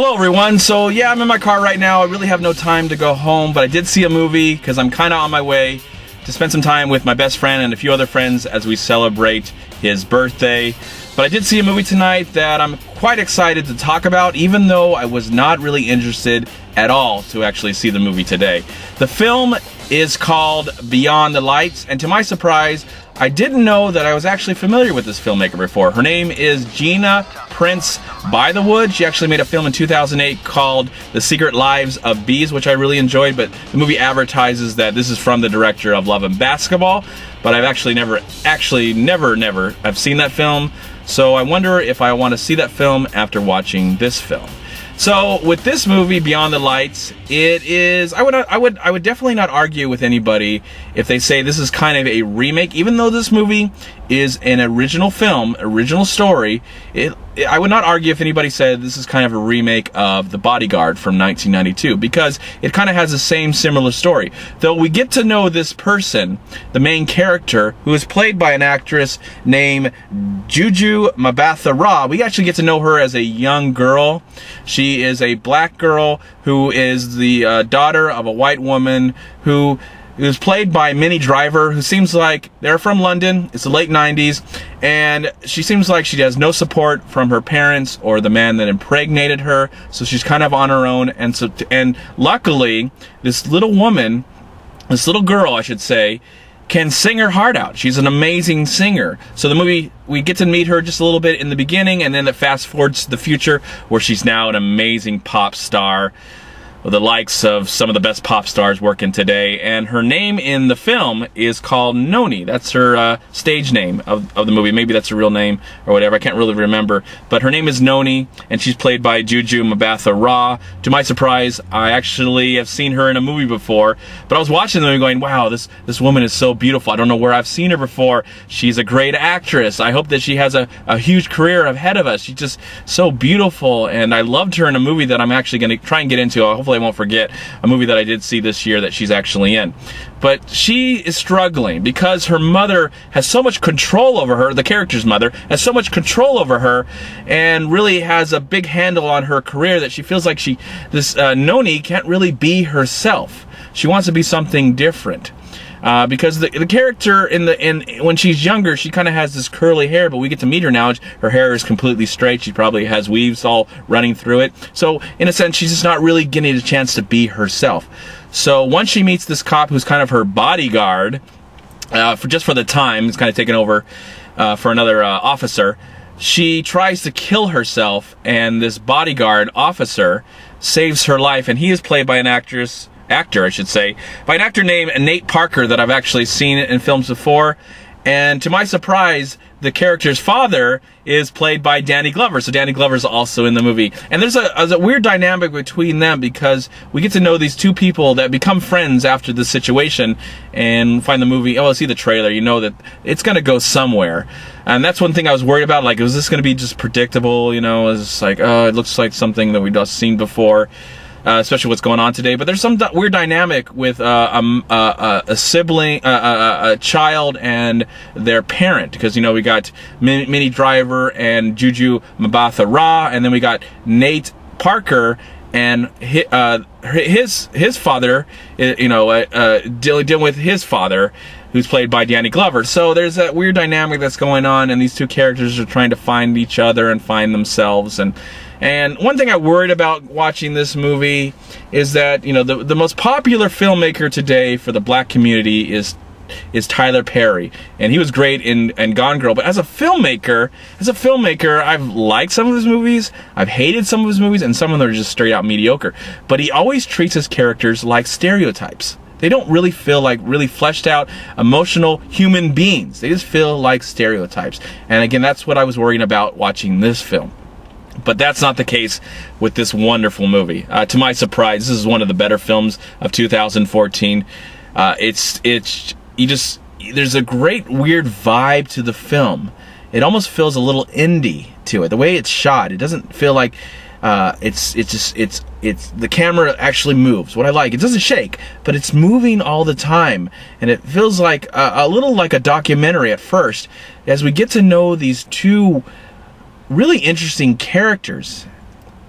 Hello everyone, so yeah, I'm in my car right now. I really have no time to go home, but I did see a movie because I'm kind of on my way to spend some time with my best friend and a few other friends as we celebrate his birthday. But I did see a movie tonight that I'm quite excited to talk about, even though I was not really interested at all to actually see the movie today. The film is called Beyond the Lights, and to my surprise, I didn't know that I was actually familiar with this filmmaker before. Her name is Gina Prince-Bythewood. She actually made a film in 2008 called The Secret Lives of Bees, which I really enjoyed, but the movie advertises that this is from the director of Love and Basketball, but I've actually never I've seen that film, so I wonder if I want to see that film after watching this film. So with this movie, Beyond the Lights, it is, I would definitely not argue with anybody if they say this is kind of a remake, even though this movie is an original film, original story. I would not argue if anybody said this is kind of a remake of The Bodyguard from 1992, because it kind of has the same similar story. Though we get to know this person, the main character, who is played by an actress named Juju Mbatha-Raw. We actually get to know her as a young girl. She is a black girl who is the daughter of a white woman who is played by Minnie Driver, who seems like they're from London. It's the late 90s, and she seems like she has no support from her parents or the man that impregnated her, so she's kind of on her own. And luckily, this little woman, this little girl, I should say, can sing her heart out. She's an amazing singer. So the movie, we get to meet her just a little bit in the beginning, and then it fast forwards to the future where she's now an amazing pop star, the likes of some of the best pop stars working today. And her name in the film is called Noni. That's her stage name of the movie. Maybe that's her real name or whatever. I can't really remember. But her name is Noni, and she's played by Juju Mbatha-Raw. To my surprise, I actually have seen her in a movie before. But I was watching the movie going, wow, this woman is so beautiful. I don't know where I've seen her before. She's a great actress. I hope that she has a huge career ahead of us. She's just so beautiful. And I loved her in a movie that I'm actually going to try and get into. Hopefully I won't forget, a movie that I did see this year that she's actually in. But she is struggling because her mother has so much control over her, the character's mother has so much control over her, and really has a big handle on her career that she feels like this Noni can't really be herself. She wants to be something different. Because the character when she's younger, she kind of has this curly hair, but we get to meet her now. Her hair is completely straight. She probably has weaves all running through it. So in a sense, she's just not really getting a chance to be herself. So once she meets this cop who's kind of her bodyguard, for the time, it's kind of taken over for another officer, she tries to kill herself, and this bodyguard officer saves her life, and he is played by an actor, I should say, by an actor named Nate Parker that I've actually seen in films before. And to my surprise, the character's father is played by Danny Glover. So Danny Glover's also in the movie. And there's a weird dynamic between them because we get to know these two people that become friends after this situation and find the movie, oh, see the trailer, you know that it's going to go somewhere. And that's one thing I was worried about, like, is this going to be just predictable, you know? It's like, oh, it looks like something that we've just seen before. Especially what's going on today, but there's some weird dynamic with a sibling, a child and their parent, because you know we got Minnie Driver and Juju Mbatha-Raw, and then we got Nate Parker and his father, you know, dealing with his father, who's played by Danny Glover. So there's that weird dynamic that's going on, and these two characters are trying to find each other and find themselves. And one thing I worried about watching this movie is that, you know, the most popular filmmaker today for the black community is Tyler Perry, and he was great in Gone Girl. But as a filmmaker, I've liked some of his movies, I've hated some of his movies, and some of them are just straight out mediocre. But he always treats his characters like stereotypes. They don't really feel like really fleshed out, emotional human beings. They just feel like stereotypes. And again, that's what I was worrying about watching this film. But that's not the case with this wonderful movie. To my surprise, this is one of the better films of 2014. There's a great weird vibe to the film. It almost feels a little indie to it. The way it's shot, it doesn't feel like the camera actually moves. What I like, it doesn't shake, but it's moving all the time, and it feels like a little like a documentary at first, as we get to know these two really interesting characters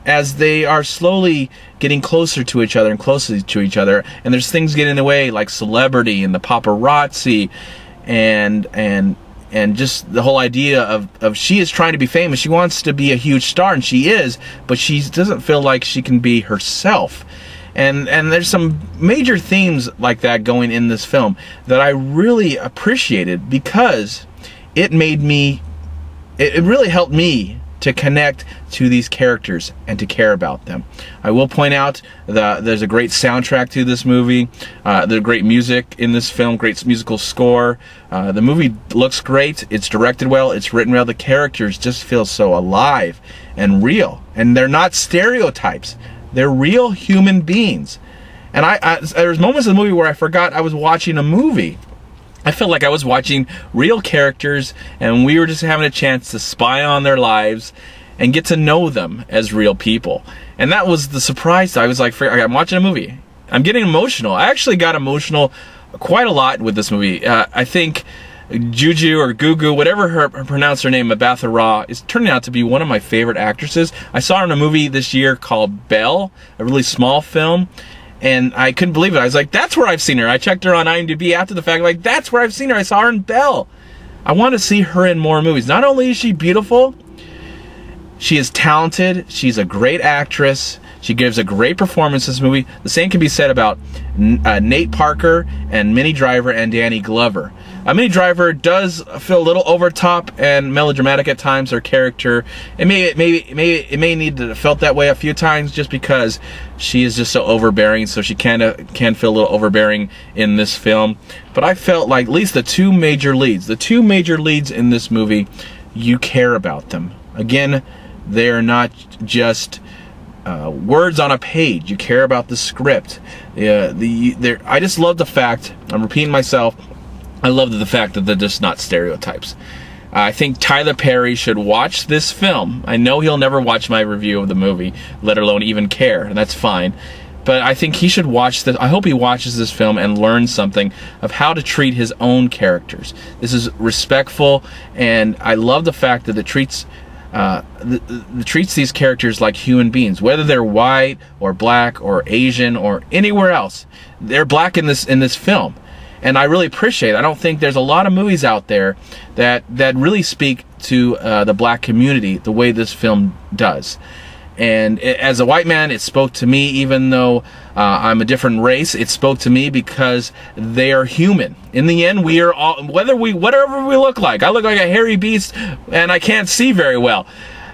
as they are slowly getting closer to each other and closer to each other, and there's things getting in the way like celebrity and the paparazzi and just the whole idea of she is trying to be famous. She wants to be a huge star, and she is, but she doesn't feel like she can be herself. And there's some major themes like that going in this film that I really appreciated, because it really helped me to connect to these characters and to care about them. I will point out that there's a great soundtrack to this movie. There's great music in this film, great musical score. The movie looks great. It's directed well. It's written well. The characters just feel so alive and real. And they're not stereotypes. They're real human beings. And there's moments in the movie where I forgot I was watching a movie. I felt like I was watching real characters, and we were just having a chance to spy on their lives and get to know them as real people. And that was the surprise. I was like, I'm watching a movie. I'm getting emotional. I actually got emotional quite a lot with this movie. I think Juju or Gugu, whatever her pronounce her name, Mbatha-Raw, is turning out to be one of my favorite actresses. I saw her in a movie this year called Belle, a really small film. And I couldn't believe it. I was like, that's where I've seen her. I checked her on IMDb after the fact, like, that's where I've seen her. I saw her in Belle. I want to see her in more movies. Not only is she beautiful, she is talented. She's a great actress. She gives a great performance in this movie. The same can be said about Nate Parker and Minnie Driver and Danny Glover. Minnie Driver does feel a little over top and melodramatic at times. Her character, it may need to have felt that way a few times, just because she is just so overbearing. So she can feel a little overbearing in this film. But I felt like at least the two major leads in this movie, you care about them. Again, they are not just words on a page. You care about the script. I just love the fact, I'm repeating myself, I love the fact that they're just not stereotypes. I think Tyler Perry should watch this film. I know he'll never watch my review of the movie, let alone even care, and that's fine. But I think he should watch this. I hope he watches this film and learns something of how to treat his own characters. This is respectful, and I love the fact that it treats these characters like human beings, whether they're white or black or Asian or anywhere else. They're black in this film. And I really appreciate it. I don't think there's a lot of movies out there that really speak to the black community the way this film does. And as a white man, it spoke to me, even though I'm a different race. It spoke to me because they are human. In the end, we are all, whatever we look like. I look like a hairy beast, and I can't see very well.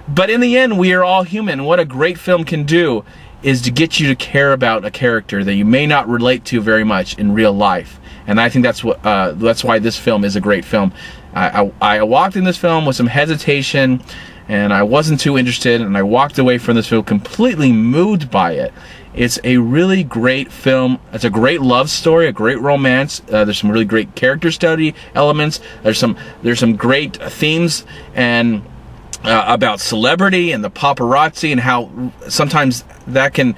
But in the end, we are all human. What a great film can do is to get you to care about a character that you may not relate to very much in real life. And I think that's why this film is a great film. I walked in this film with some hesitation, and I wasn't too interested, and I walked away from this film completely moved by it. It's a really great film. It's a great love story, a great romance. There's some really great character study elements. There's some great themes and about celebrity and the paparazzi and how sometimes that can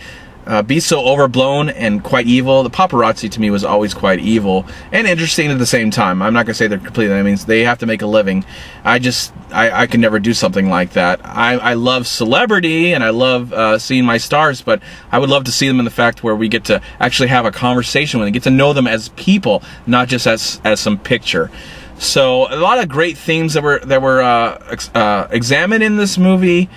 be so overblown and quite evil. The paparazzi to me was always quite evil and interesting at the same time. I'm not gonna say they're completely, I mean, they have to make a living. I can never do something like that. I love celebrity and I love seeing my stars, but I would love to see them in the fact where we get to actually have a conversation with them, get to know them as people, not just as some picture. So a lot of great themes that were examined in this movie.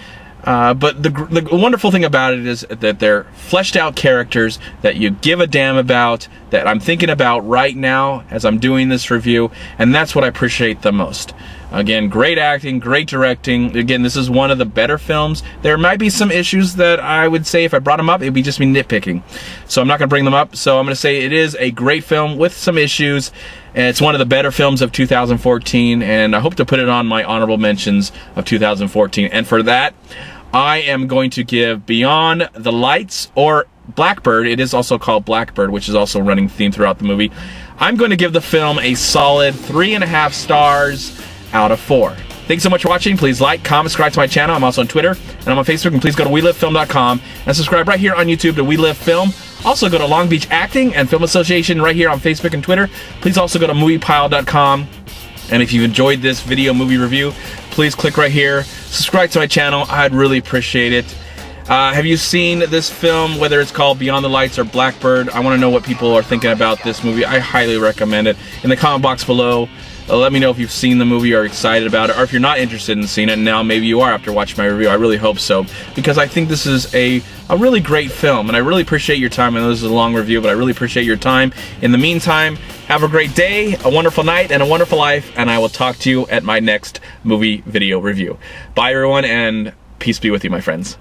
But the wonderful thing about it is that they're fleshed out characters that you give a damn about, that I'm thinking about right now as I'm doing this review, and that's what I appreciate the most. Again, great acting, great directing. Again, this is one of the better films. There might be some issues that I would say if I brought them up, it would be just me nitpicking. So I'm not going to bring them up. So I'm going to say it is a great film with some issues. And it's one of the better films of 2014, and I hope to put it on my honorable mentions of 2014. And for that, I am going to give Beyond the Lights, or Blackbird, it is also called Blackbird, which is also a running theme throughout the movie. I'm going to give the film a solid 3.5 stars out of 4. Thanks so much for watching. Please like, comment, subscribe to my channel. I'm also on Twitter, and I'm on Facebook, and please go to WeLiveFilm.com and subscribe right here on YouTube to We Live Film. Also go to Long Beach Acting and Film Association right here on Facebook and Twitter. Please also go to MoviePile.com. And if you've enjoyed this video movie review, please click right here. Subscribe to my channel. I'd really appreciate it. Have you seen this film, whether it's called Beyond the Lights or Blackbird? I want to know what people are thinking about this movie. I highly recommend it. In the comment box below, let me know if you've seen the movie or excited about it, or if you're not interested in seeing it. Now maybe you are after watching my review. I really hope so, because I think this is a really great film, and I really appreciate your time. I know this is a long review, but I really appreciate your time. In the meantime, have a great day, a wonderful night, and a wonderful life, and I will talk to you at my next movie video review. Bye everyone, and peace be with you, my friends.